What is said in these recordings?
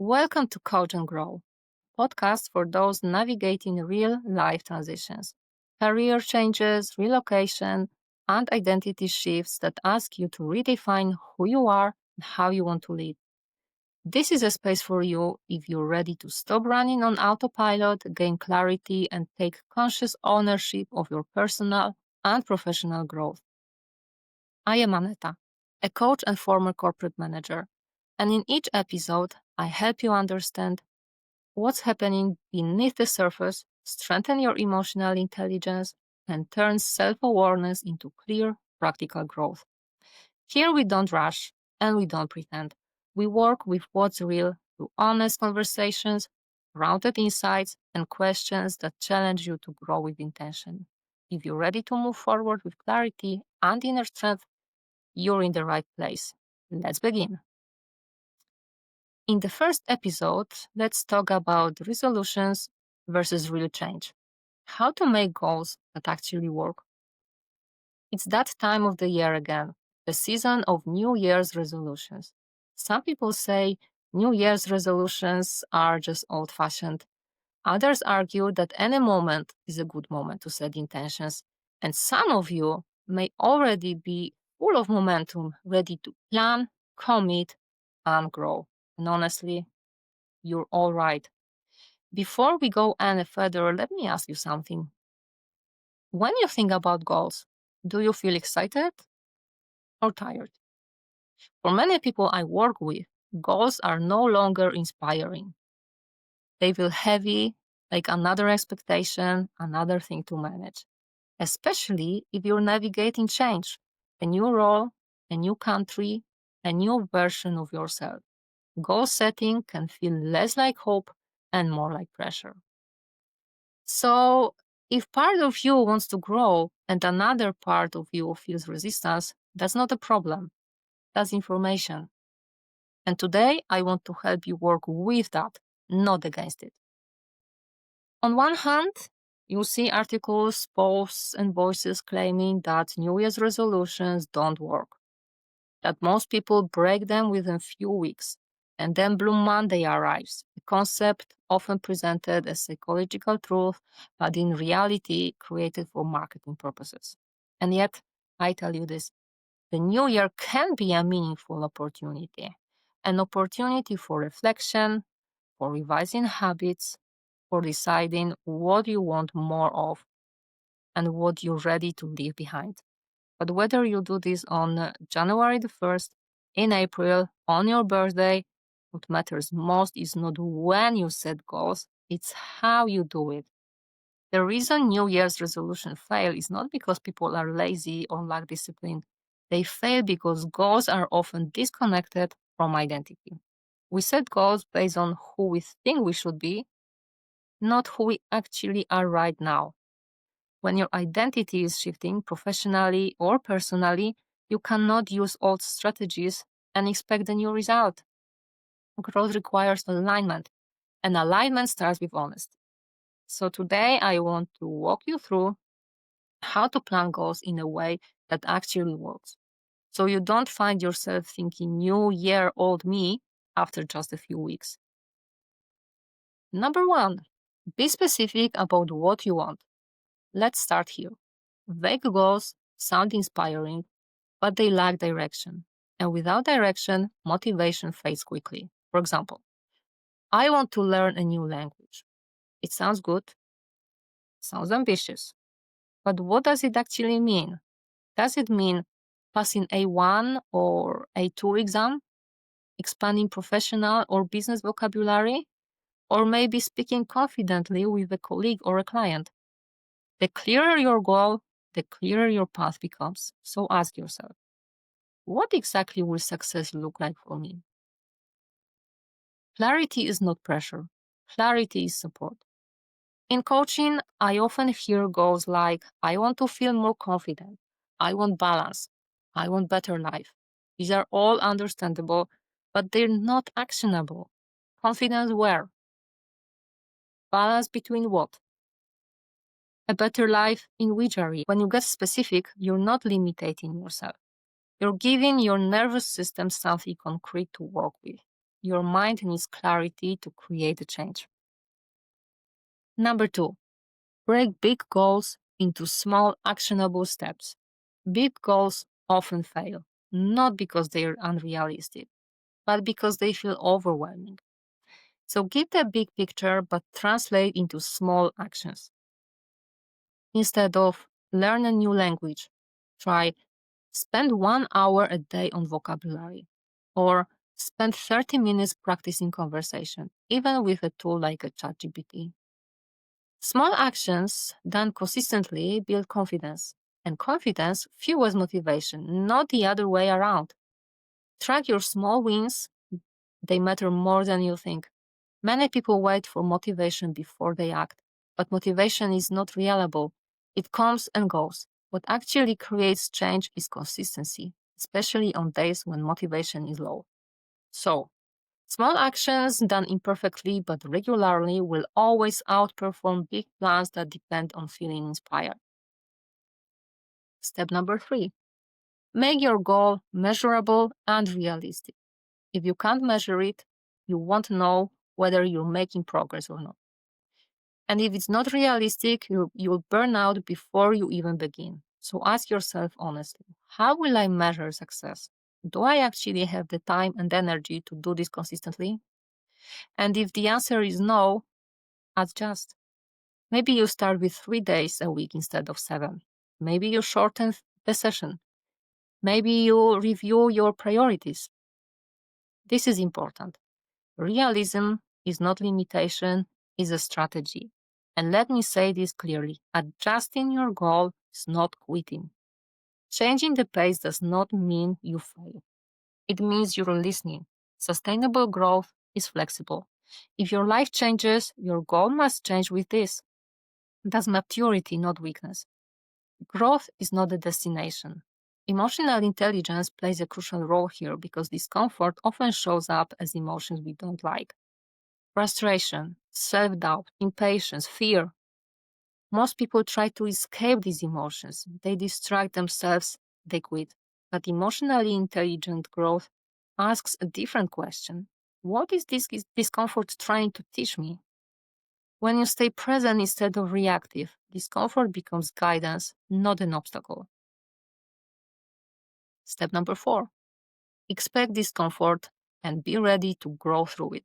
Welcome to Coach and Grow, podcast for those navigating real life transitions, career changes, relocation, and identity shifts that ask you to redefine who you are and how you want to live. This is a space for you if you're ready to stop running on autopilot, gain clarity, and take conscious ownership of your personal and professional growth. I am Aneta, a coach and former corporate manager, and in each episode, I help you understand what's happening beneath the surface, strengthen your emotional intelligence, and turn self-awareness into clear, practical growth. Here we don't rush and we don't pretend. We work with what's real through honest conversations, grounded insights, and questions that challenge you to grow with intention. If you're ready to move forward with clarity and inner strength, you're in the right place. Let's begin. In the first episode, let's talk about resolutions versus real change. How to make goals that actually work. It's that time of the year again, the season of New Year's resolutions. Some people say New Year's resolutions are just old fashioned. Others argue that any moment is a good moment to set intentions. And some of you may already be full of momentum, ready to plan, commit, and grow. And honestly, you're all right. Before we go any further, let me ask you something. When you think about goals, do you feel excited or tired? For many people I work with, goals are no longer inspiring. They feel heavy, like another expectation, another thing to manage, especially if you're navigating change, a new role, a new country, a new version of yourself. Goal setting can feel less like hope and more like pressure. So, if part of you wants to grow and another part of you feels resistance, that's not a problem. That's information. And today, I want to help you work with that, not against it. On one hand, you see articles, posts, and voices claiming that New Year's resolutions don't work, that most people break them within few weeks, and then Blue Monday arrives, a concept often presented as psychological truth, but in reality created for marketing purposes. And yet, I tell you this, the new year can be a meaningful opportunity, an opportunity for reflection, for revising habits, for deciding what you want more of and what you're ready to leave behind. But whether you do this on January the 1st, in April, on your birthday, what matters most is not when you set goals, it's how you do it. The reason New Year's resolutions fail is not because people are lazy or lack discipline. They fail because goals are often disconnected from identity. We set goals based on who we think we should be, not who we actually are right now. When your identity is shifting professionally or personally, you cannot use old strategies and expect a new result. Growth requires alignment, and alignment starts with honesty. So today I want to walk you through how to plan goals in a way that actually works. So you don't find yourself thinking new year, old me after just a few weeks. Number one, be specific about what you want. Let's start here. Vague goals sound inspiring, but they lack direction. And without direction, motivation fades quickly. For example, I want to learn a new language. It sounds good, sounds ambitious. But what does it actually mean? Does it mean passing A1 or A2 exam, expanding professional or business vocabulary, or maybe speaking confidently with a colleague or a client? The clearer your goal, the clearer your path becomes. So ask yourself, what exactly will success look like for me? Clarity is not pressure. Clarity is support. In coaching, I often hear goals like, I want to feel more confident. I want balance. I want better life. These are all understandable, but they're not actionable. Confidence where? Balance between what? A better life in which area? When you get specific, you're not limiting yourself. You're giving your nervous system something concrete to work with. Your mind needs clarity to create a change. Number 2, break big goals into small, actionable steps. Big goals often fail, not because they are unrealistic, but because they feel overwhelming. So give the big picture, but translate into small actions. Instead of learn a new language, try spend 1 hour a day on vocabulary, or spend 30 minutes practicing conversation, even with a tool like a ChatGPT. Small actions done consistently build confidence, and confidence fuels motivation, not the other way around. Track your small wins, they matter more than you think. Many people wait for motivation before they act, but motivation is not reliable. It comes and goes. What actually creates change is consistency, especially on days when motivation is low. So, small actions done imperfectly but regularly will always outperform big plans that depend on feeling inspired. Step number 3, make your goal measurable and realistic. If you can't measure it, you won't know whether you're making progress or not. And if it's not realistic, you'll burn out before you even begin. So ask yourself honestly, how will I measure success? Do I actually have the time and energy to do this consistently? And if the answer is no, adjust. Maybe you start with 3 days a week instead of 7. Maybe you shorten the session. Maybe you review your priorities. This is important. Realism is not limitation, it's a strategy. And let me say this clearly, adjusting your goal is not quitting. Changing the pace does not mean you fail. It means you're listening. Sustainable growth is flexible. If your life changes, your goal must change with this. That's maturity, not weakness. Growth is not a destination. Emotional intelligence plays a crucial role here because discomfort often shows up as emotions we don't like. Frustration, self-doubt, impatience, fear. Most people try to escape these emotions. They distract themselves, they quit. But emotionally intelligent growth asks a different question. What is this discomfort trying to teach me? When you stay present instead of reactive, discomfort becomes guidance, not an obstacle. Step number 4, expect discomfort and be ready to grow through it.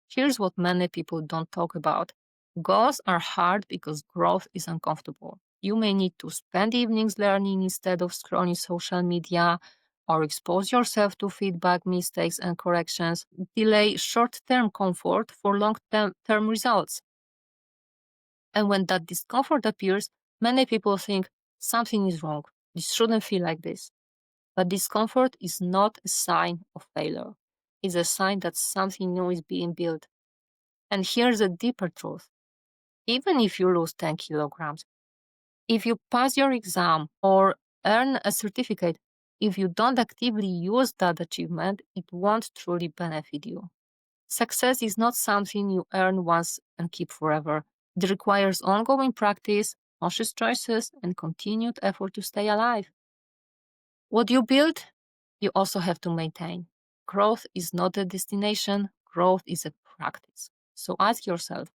Here's what many people don't talk about. Goals are hard because growth is uncomfortable. You may need to spend evenings learning instead of scrolling social media, or expose yourself to feedback, mistakes, and corrections. Delay short term comfort for long term results. And when that discomfort appears, many people think something is wrong. This shouldn't feel like this. But discomfort is not a sign of failure, it's a sign that something new is being built. And here's a deeper truth. Even if you lose 10 kilograms, if you pass your exam or earn a certificate, if you don't actively use that achievement, it won't truly benefit you. Success is not something you earn once and keep forever. It requires ongoing practice, conscious choices, and continued effort to stay alive. What you build, you also have to maintain. Growth is not a destination, growth is a practice. So ask yourself,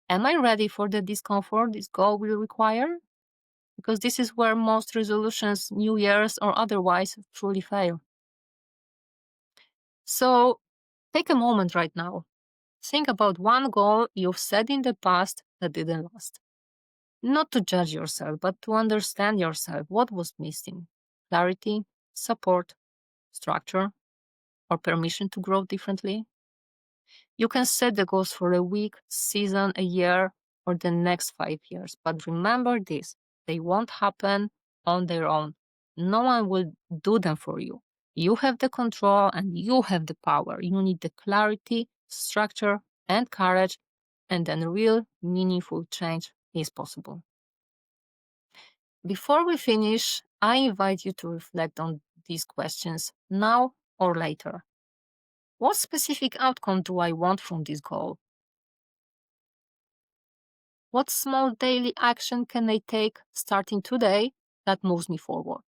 am I ready for the discomfort this goal will require? Because this is where most resolutions, New Year's or otherwise, truly fail. So take a moment right now. Think about one goal you've set in the past that didn't last. Not to judge yourself, but to understand yourself. What was missing? Clarity, support, structure, or permission to grow differently? You can set the goals for a week, season, a year, or the next 5 years. But remember this, they won't happen on their own. No one will do them for you. You have the control and you have the power. You need the clarity, structure, and courage, and then real, meaningful change is possible. Before we finish, I invite you to reflect on these questions now or later. What specific outcome do I want from this goal? What small daily action can I take starting today that moves me forward?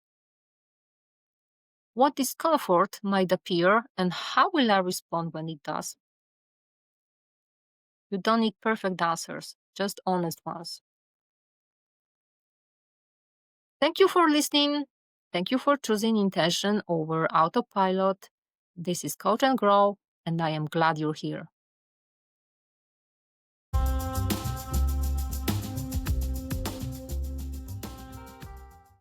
What discomfort might appear, and how will I respond when it does? You don't need perfect answers, just honest ones. Thank you for listening. Thank you for choosing intention over autopilot. This is Coach and Grow, and I am glad you're here.